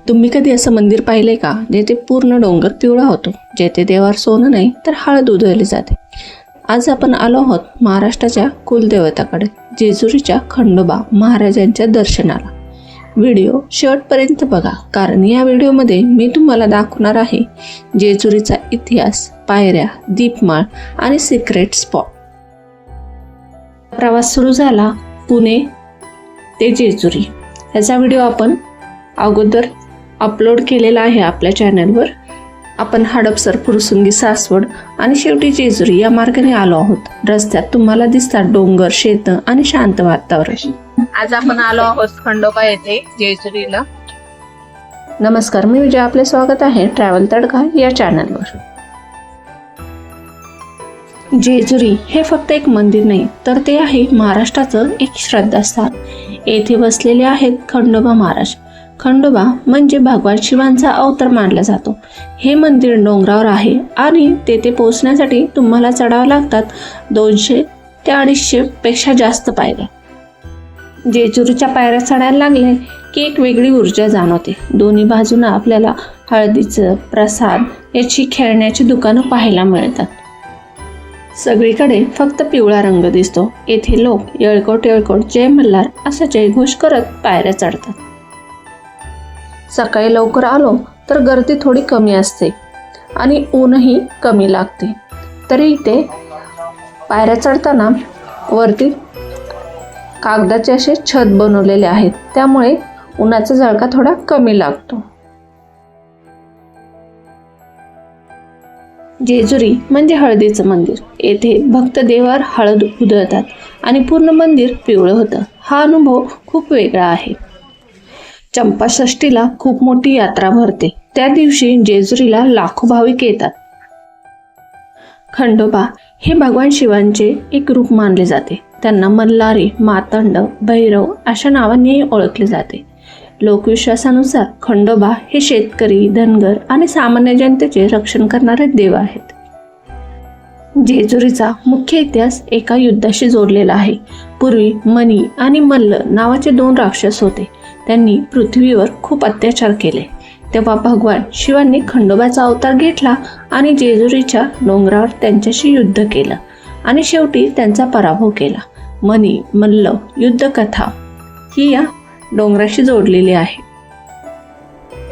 तुम्ही कधी असं मंदिर पाहिले का जेथे पूर्ण डोंगर पिवळा होतो, जेथे देवावर सोनं नाही तर हळद उधळली जाते? आज आपण आलो आहोत महाराष्ट्राच्या कुलदेवताकडे, जेजुरीच्या खंडोबा महाराजांच्या दर्शनाला. व्हिडिओ शेवटपर्यंत बघा, कारण या व्हिडिओमध्ये मी तुम्हाला दाखवणार आहे जेजुरीचा इतिहास, पायऱ्या, दीपमाळ आणि सिक्रेट स्पॉट. प्रवास सुरू झाला पुणे ते जेजुरी. याचा व्हिडिओ आपण अगोदर अपलोड केलेला आहे आपल्या चॅनलवर. आपण हडपसर, फुरसुंगी, सासवड आणि शेवटी जेजुरी या मार्गाने आलो आहोत. रस्त्यात तुम्हाला दिसतात डोंगर, शेत आणि शांत वातावरण. आज आपण आलो आहोत खंडोबा येथे जेजुरीला. नमस्कार, मी विजय, आपले स्वागत आहे ट्रॅव्हल तडका या चॅनलवर. जेजुरी हे फक्त एक मंदिर नाही, तर ते आहे महाराष्ट्राचं एक श्रद्धास्थान. येथे बसलेले आहेत खंडोबा महाराज. खंडोबा म्हणजे भगवान शिवांचा अवतार मानला जातो. हे मंदिर डोंगरावर आहे आणि तेथे पोहोचण्यासाठी तुम्हाला चढावं लागतात 200 ते 250 पेक्षा जास्त पायऱ्या. जेजुरीच्या पायऱ्या चढायला लागले की एक वेगळी ऊर्जा जाणवते. दोन्ही बाजूंना आपल्याला हळदीचं, प्रसाद याची खेळण्याची दुकानं पाहायला मिळतात. सगळीकडे फक्त पिवळा रंग दिसतो. येथे लोक येळकोट येळकोट, जय मल्हार असा जयघोष करत पायऱ्या चढतात. सकाळी लवकर आलो तर गर्दी थोडी कमी असते आणि ऊनही कमी लागते. तरी इथे पायऱ्या चढताना वरती कागदाचे असे छत बनवलेले आहेत, त्यामुळे उन्हाचा झळका थोडा कमी लागतो. जेजुरी म्हणजे हळदीचं मंदिर. येथे भक्त देवावर हळद उधळतात आणि पूर्ण मंदिर पिवळं होतं. हा अनुभव खूप वेगळा आहे. चंपाषष्ठीला खूप मोठी यात्रा भरते. त्या दिवशी जेजुरीला लाखो भाविक येतात. खंडोबा हे भगवान शिवांचे एक रूप मानले जाते. त्यांना मल्हारी, मातंड, भैरव अशा नावांनी ओळखले जाते. लोकविश्वासानुसार खंडोबा हे शेतकरी, धनगर आणि सामान्य जनतेचे रक्षण करणारे देव आहेत. जेजुरीचा मुख्य इतिहास एका युद्धाशी जोडलेला आहे. पूर्वी मनी आणि मल्ल नावाचे 2 राक्षस होते. त्यांनी पृथ्वीवर खूप अत्याचार केले. तेव्हा भगवान शिवांनी खंडोबाचा अवतार घेतला आणि जेजुरीच्या डोंगरावर त्यांच्याशी युद्ध केलं आणि शेवटी त्यांचा पराभव केला. मनी मल्ल युद्धकथा ही या डोंगराशी जोडलेली आहे.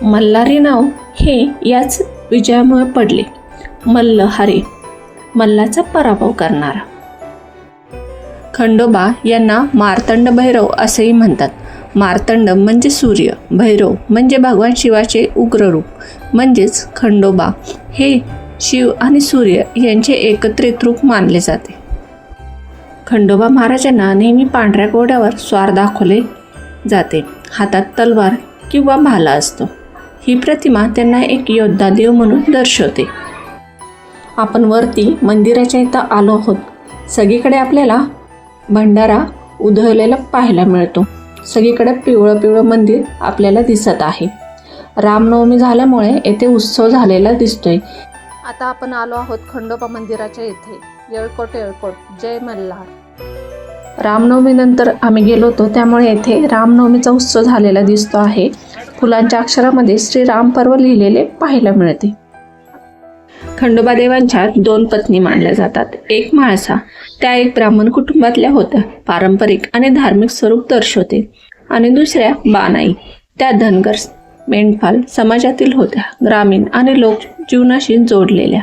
मल्हारी नाव हे याच विजयामुळे पडले. मल्लहारी, मल्लाचा पराभव करणारा. खंडोबा यांना मार्तंड भैरव असेही म्हणतात. मार्तंड म्हणजे सूर्य, भैरव म्हणजे भगवान शिवाचे उग्र रूप. म्हणजेच खंडोबा हे शिव आणि सूर्य यांचे एकत्रित रूप मानले जाते. खंडोबा महाराजांना नेहमी पांढऱ्या घोड्यावर स्वार दाखवले जाते. हातात तलवार किंवा भाला असतो. ही प्रतिमा त्यांना एक योद्धा देव म्हणून दर्शवते. आपण वरती मंदिराच्या इथं आलो आहोत. सगळीकडे आपल्याला भंडारा उधळलेला पाहायला मिळतो. सगळीकडे पिवळं पिवळं मंदिर आपल्याला दिसत आहे. रामनवमी झाल्यामुळे येथे उत्सव झालेला दिसतोय. आता आपण आलो आहोत खंडोबा मंदिराच्या इथे. येळकोट येळकोट, जय मल्हार. रामनवमीनंतर आम्ही गेलो होतो, त्यामुळे येथे रामनवमीचा उत्सव झालेला दिसतो आहे. फुलांच्या अक्षरामध्ये श्रीराम पर्व लिहिलेले पाहायला मिळते. खंडोबा देवांच्या 2 पत्नी मानल्या जातात. एक म्हाळसा, त्या एक ब्राह्मण कुटुंबातल्या होत्या, पारंपरिक आणि धार्मिक स्वरूप दर्शवते. आणि दुसऱ्या बानाई, त्या धनगर मेंढपाल समाजातील होत्या, ग्रामीण आणि लोक जीवनाशी जोडलेल्या.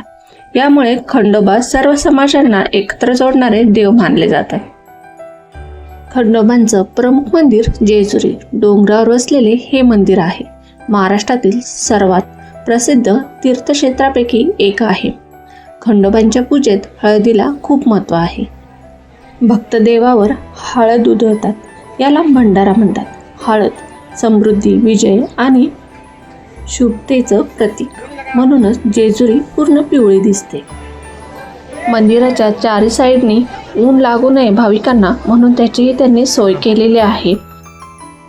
यामुळे खंडोबा सर्व समाजांना एकत्र जोडणारे देव मानले जातात. खंडोबांचं प्रमुख मंदिर जेजुरी डोंगरावर वसलेले हे मंदिर आहे. महाराष्ट्रातील सर्वात प्रसिद्ध तीर्थक्षेत्रापैकी एक आहे. खंडोबांच्या पूजेत हळदीला खूप महत्त्व आहे. भक्त देवावर हळद उधळतात. याला भंडारा म्हणतात. हळद समृद्धी, विजय आणि शुभतेचं प्रतीक. म्हणूनच जेजुरी पूर्ण पिवळी दिसते. मंदिराच्या 4 साईडनी ऊन लागू नये भाविकांना, म्हणून त्याचीही त्यांनी सोय केलेली आहे.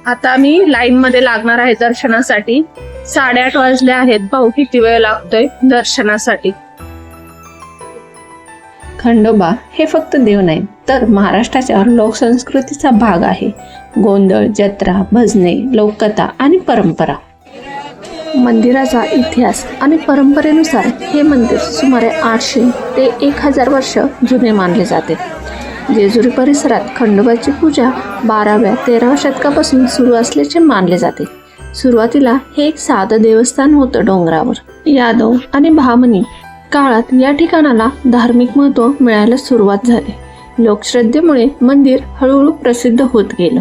आता आम्ही लाईनमध्ये लागणार आहे दर्शनासाठी. 8:30 वाजले आहेत. भाऊ, किती वेळ लागतोय दर्शनासाठी? खंडोबा हे फक्त देव नाही, तर महाराष्ट्राच्या लोकसंस्कृतीचा भाग आहे. गोंधळ, जत्रा, भजने, लोककथा आणि परंपरा मंदिराचा इतिहास आणि परंपरेनुसार हे मंदिर सुमारे 800 ते 1000 वर्ष जुने मानले जाते. जेजुरी परिसरात खंडोबाची पूजा 12व्या-13व्या शतकापासून सुरू असल्याचे मानले जाते. सुरुवातीला हे एक साधं देवस्थान होतं डोंगरावर. यादव आणि बहामनी काळात या ठिकाणाला धार्मिक महत्त्व मिळायला सुरुवात झाली. लोकश्रद्धेमुळे मंदिर हळूहळू प्रसिद्ध होत गेलं.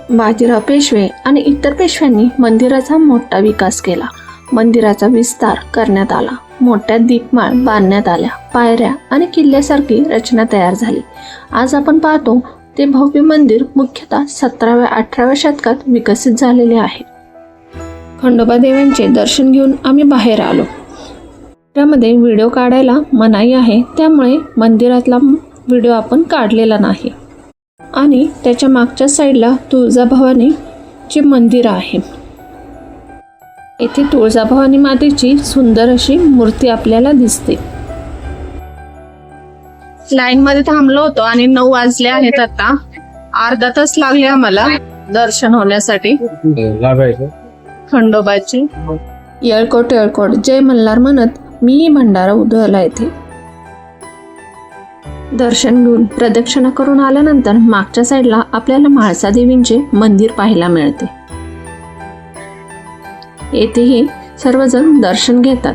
बाजीराव पेशवे आणि इतर पेशव्यांनी मंदिराचा मोठा विकास केला. मंदिराचा विस्तार करण्यात आला. मोठ्या दीपमाळ बांधण्यात आल्या. पायऱ्या आणि किल्ल्यासारखी रचना तयार झाली. आज आपण पाहतो ते भव्य मंदिर मुख्यतः 17व्या-18व्या शतकात विकसित झालेले आहे. खंडोबा देवांचे दर्शन घेऊन आम्ही बाहेर आलो. त्यामध्ये व्हिडिओ काढायला मनाई आहे, त्यामुळे मंदिरातला व्हिडिओ आपण काढलेला नाही. आणि त्याच्या मागच्या साईडला तुळजाभवानीचे मंदिर आहे. येथे तुळजाभवानी मातेची सुंदर अशी मूर्ती आपल्याला दिसते. लाईन मध्ये थांबलो होतो आणि 9 वाजले आहेत. आता अर्धा तास लागले आम्हाला दर्शन होण्यासाठी. खंडोबाची येळकोट येळकोट जय मल्हार म्हणत मी भंडारा उधळला. येथे दर्शन घेऊन प्रदक्षिणा करून आल्यानंतर मागच्या साईडला आपल्याला म्हाळसा देवींचे मंदिर पाहायला मिळते. येथेही सर्वजण दर्शन घेतात.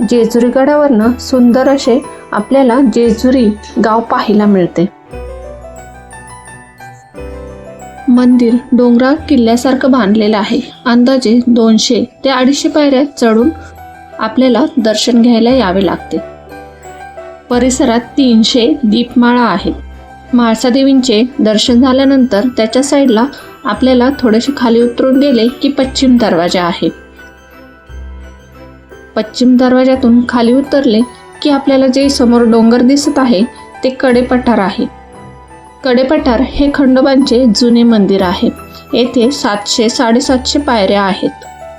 जेजुरी गडावरनं सुंदर असे आपल्याला जेजुरी गाव पाहायला मिळते. मंदिर डोंगराळ किल्ल्यासारखं बांधलेलं आहे. अंदाजे 200 ते 250 पायऱ्या चढून आपल्याला दर्शन घ्यायला यावे लागते. परिसरात 300 दीपमाळा आहेत. म्हाळसा देवींचे दर्शन झाल्यानंतर त्याच्या साईडला आपल्याला थोडेसे खाली उतरून गेले की पश्चिम दरवाजा आहे. पश्चिम दरवाजातून खाली उतरले की आपल्याला जे समोर डोंगर दिसत आहे ते कडेपठार आहे. कडेपठार हे खंडोबांचे जुने मंदिर आहे. येथे 700-750 पायऱ्या आहेत.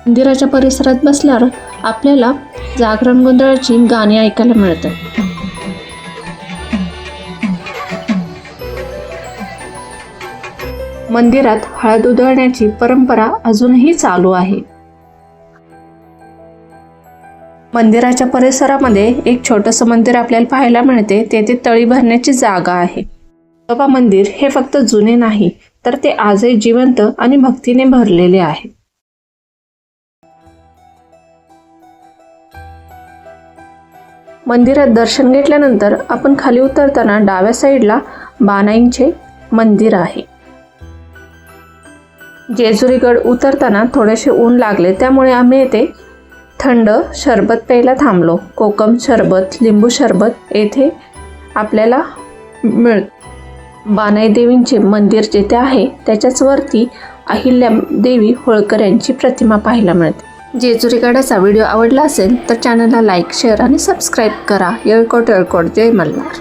मंदिराच्या परिसरात बसल्यावर आपल्याला जागरण गोंधळाची गाणी ऐकायला मिळतात. मंदिरात हळद उधळण्याची परंपरा अजूनही चालू आहे. मंदिराच्या परिसरामध्ये एक छोटंसं मंदिर आपल्याला पाहायला मिळते. तेथे तळी भरण्याची जागा आहे. खंडोबा मंदिर हे फक्त जुने नाही, तर ते आजही जिवंत आणि भक्तीने भरलेले आहे. मंदिरात दर्शन घेतल्यानंतर आपण खाली उतरताना डाव्या साईडला बानाईंचे मंदिर आहे. जेजुरीगड उतरताना थोडेसे ऊन लागले, त्यामुळे आम्ही येथे थंड सरबत प्यायला थांबलो. कोकम सरबत, लिंबू सरबत येथे आपल्याला मिळतं. बानाई देवींचे मंदिर जेथे आहे त्याच्याच वरती अहिल्या देवी होळकर यांची प्रतिमा पाहायला मिळते. जेजुरी गडाचा व्हिडिओ आवडला असेल तर चॅनलला लाईक, शेअर आणि सबस्क्राईब करा. येळकोट येळकोट जय मल्हार.